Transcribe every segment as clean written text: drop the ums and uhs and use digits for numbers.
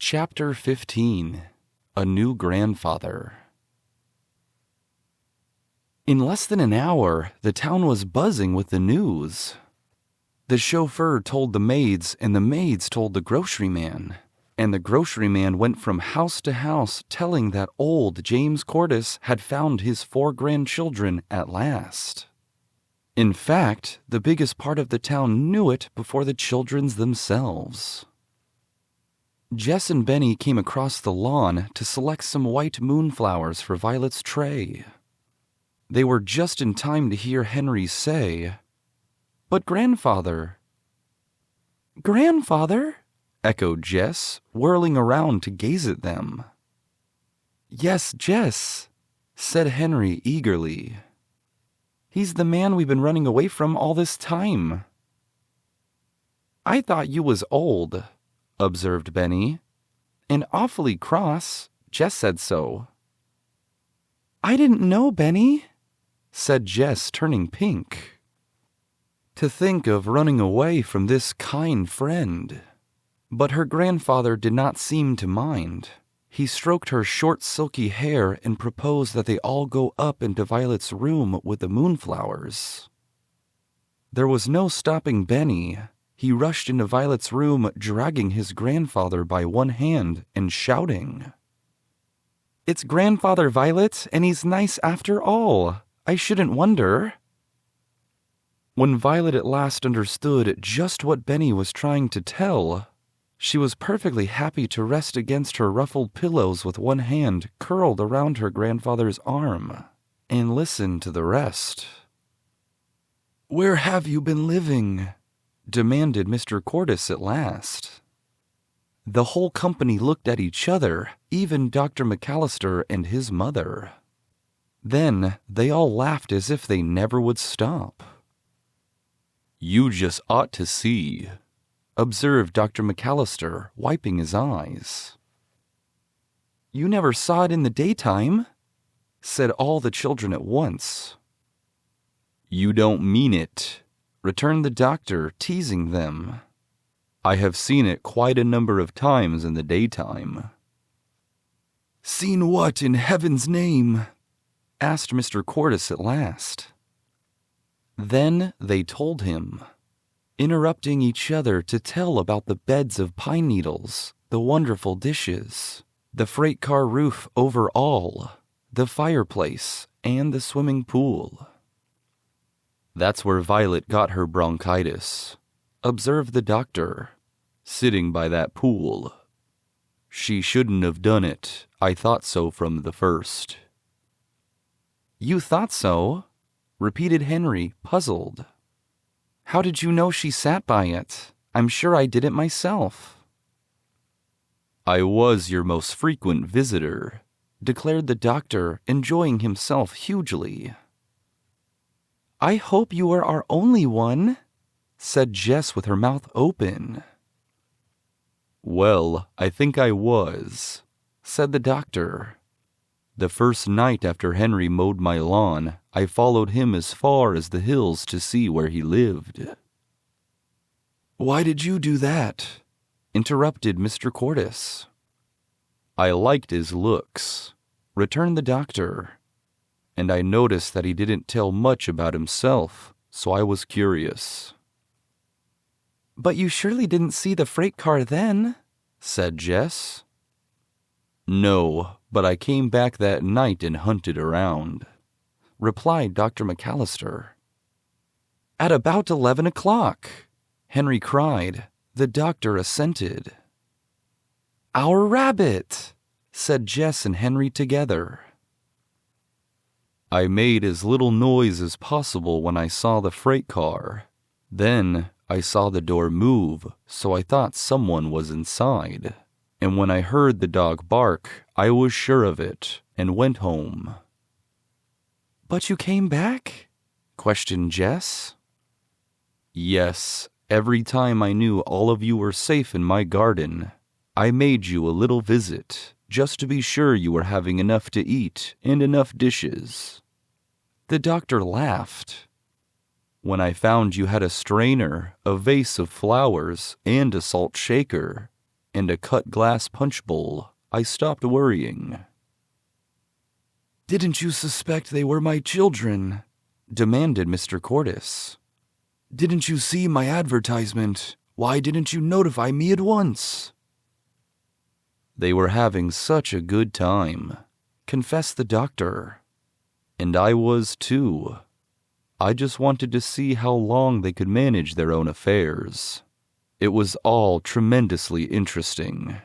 Chapter 15. A New Grandfather. In less than an hour, the town was buzzing with the news. The chauffeur told the maids, and the maids told the grocery man. And the grocery man went from house to house telling that old James Cordis had found his 4 grandchildren at last. In fact, the biggest part of the town knew it before the children themselves. Jess and Benny came across the lawn to select some white moonflowers for Violet's tray. They were just in time to hear Henry say, "But Grandfather." "Grandfather?" echoed Jess, whirling around to gaze at them. "Yes, Jess," said Henry eagerly. "He's the man we've been running away from all this time." "I thought you was old," observed Benny. "And awfully cross. Jess said so." "I didn't know, Benny," said Jess, turning pink. To think of running away from this kind friend. But her grandfather did not seem to mind. He stroked her short silky hair and proposed that they all go up into Violet's room with the moonflowers. There was no stopping Benny. He rushed into Violet's room, dragging his grandfather by one hand and shouting, "It's Grandfather Violet, and he's nice after all. I shouldn't wonder." When Violet at last understood just what Benny was trying to tell, she was perfectly happy to rest against her ruffled pillows with one hand curled around her grandfather's arm and listen to the rest. "Where have you been living?" demanded Mr. Cordis at last. The whole company looked at each other, even Dr. McAllister and his mother. Then they all laughed as if they never would stop. "You just ought to see," observed Dr. McAllister, wiping his eyes. "You never saw it in the daytime," said all the children at once. "You don't mean it," returned the doctor, teasing them. "I have seen it quite a number of times in the daytime." "Seen what in heaven's name?" asked Mr. Cordis at last. Then they told him, interrupting each other to tell about the beds of pine needles, the wonderful dishes, the freight car roof over all, the fireplace, and the swimming pool. "That's where Violet got her bronchitis," observed the doctor, "sitting by that pool. She shouldn't have done it. I thought so from the first." "You thought so?" repeated Henry, puzzled. "How did you know she sat by it? I'm sure I did it myself." "I was your most frequent visitor," declared the doctor, enjoying himself hugely. "I hope you are our only one," said Jess with her mouth open. "Well, I think I was," said the doctor. "The first night after Henry mowed my lawn, I followed him as far as the hills to see where he lived." "Why did you do that?" interrupted Mr. Cordis. "I liked his looks," returned the doctor. "And I noticed that he didn't tell much about himself, so I was curious." "But you surely didn't see the freight car then," said Jess. "No, but I came back that night and hunted around," replied Dr. McAllister. "At about 11 o'clock, Henry cried. The doctor assented. "Our rabbit," said Jess and Henry together. "I made as little noise as possible when I saw the freight car. Then I saw the door move, so I thought someone was inside. And when I heard the dog bark, I was sure of it and went home." "But you came back?" questioned Jess. "Yes, every time I knew all of you were safe in my garden, I made you a little visit, just to be sure you were having enough to eat and enough dishes." The doctor laughed. "When I found you had a strainer, a vase of flowers, and a salt shaker, and a cut glass punch bowl, I stopped worrying. "Didn't you suspect they were my children?" demanded Mr. Cordes. "Didn't you see my advertisement? Why didn't you notify me at once?" They were having such a good time, confessed the doctor. And I was too. I just wanted to see how long they could manage their own affairs. It was all tremendously interesting.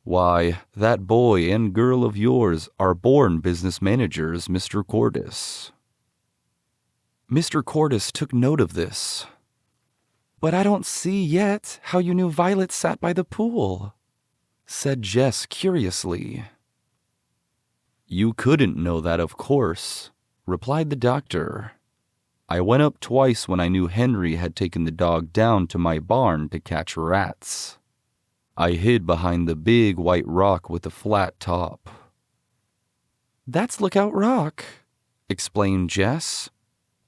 Why, that boy and girl of yours are born business managers, Mr. Cordes. Mr. Cordes took note of this. "But I don't see yet how you knew Violet sat by the pool," said Jess curiously. "You couldn't know that, of course," replied the doctor. "I went up twice when I knew Henry had taken the dog down to my barn to catch rats. I hid behind the big white rock with the flat top." "That's Lookout Rock," explained Jess,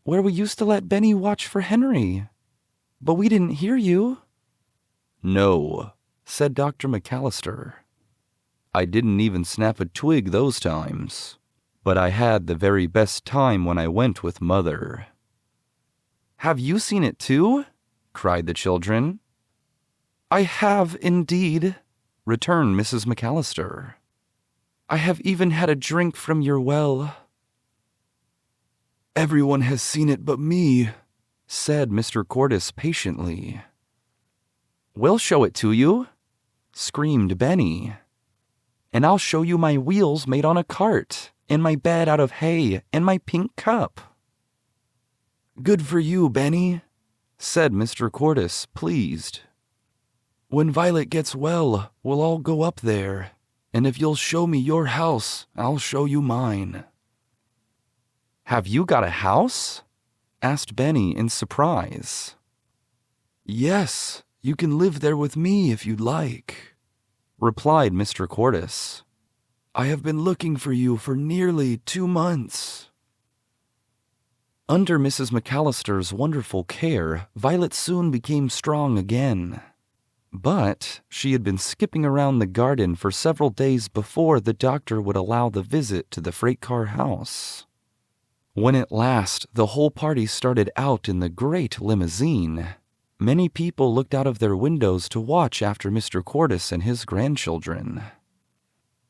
"where we used to let Benny watch for Henry. But we didn't hear you." "No," said Dr. McAllister. "I didn't even snap a twig those times, but I had the very best time when I went with Mother." "Have you seen it too?" cried the children. "I have indeed," returned Mrs. McAllister. "I have even had a drink from your well." "Everyone has seen it but me," said Mr. Cordes patiently. "We'll show it to you," screamed Benny. "And I'll show you my wheels made on a cart, and my bed out of hay, and my pink cup." "Good for you, Benny," said Mr. Cordes, pleased. "When Violet gets well, we'll all go up there, and if you'll show me your house, I'll show you mine." "Have you got a house?" asked Benny in surprise. "Yes, you can live there with me if you'd like," replied Mr. Cordes. "I have been looking for you for nearly 2 months." Under Mrs. McAllister's wonderful care, Violet soon became strong again. But she had been skipping around the garden for several days before the doctor would allow the visit to the freight car house. When at last the whole party started out in the great limousine, many people looked out of their windows to watch after Mr. Cordes and his grandchildren.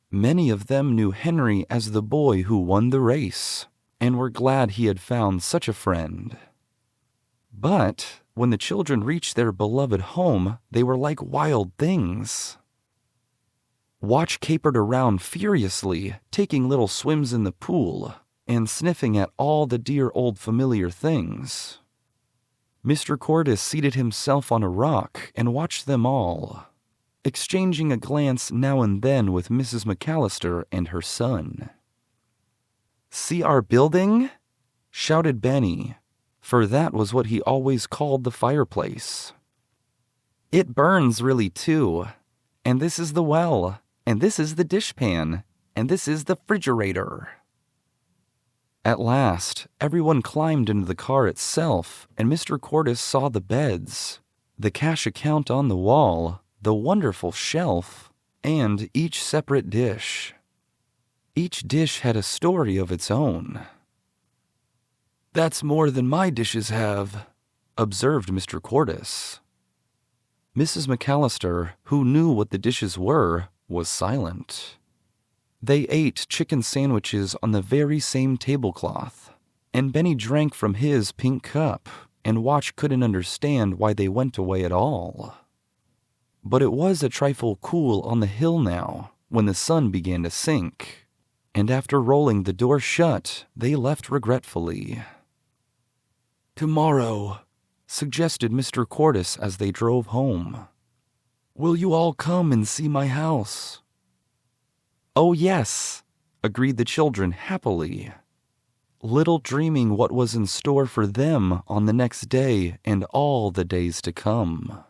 Many of them knew Henry as the boy who won the race, and were glad he had found such a friend. But when the children reached their beloved home, they were like wild things. Watch capered around furiously, taking little swims in the pool, and sniffing at all the dear old familiar things. Mr. Cordes seated himself on a rock and watched them all, exchanging a glance now and then with Mrs. McAllister and her son. "See our building?" shouted Benny, for that was what he always called the fireplace. "It burns really too, and this is the well, and this is the dishpan, and this is the refrigerator." At last, everyone climbed into the car itself, and Mr. Cordes saw the beds, the cash account on the wall, the wonderful shelf, and each separate dish. Each dish had a story of its own. "That's more than my dishes have," observed Mr. Cordes. Mrs. McAllister, who knew what the dishes were, was silent. They ate chicken sandwiches on the very same tablecloth, and Benny drank from his pink cup, and Watch couldn't understand why they went away at all. But it was a trifle cool on the hill now, when the sun began to sink, and after rolling the door shut, they left regretfully. "Tomorrow," suggested Mr. Cordes as they drove home. "Will you all come and see my house?" "Oh, yes," agreed the children happily, little dreaming what was in store for them on the next day and all the days to come.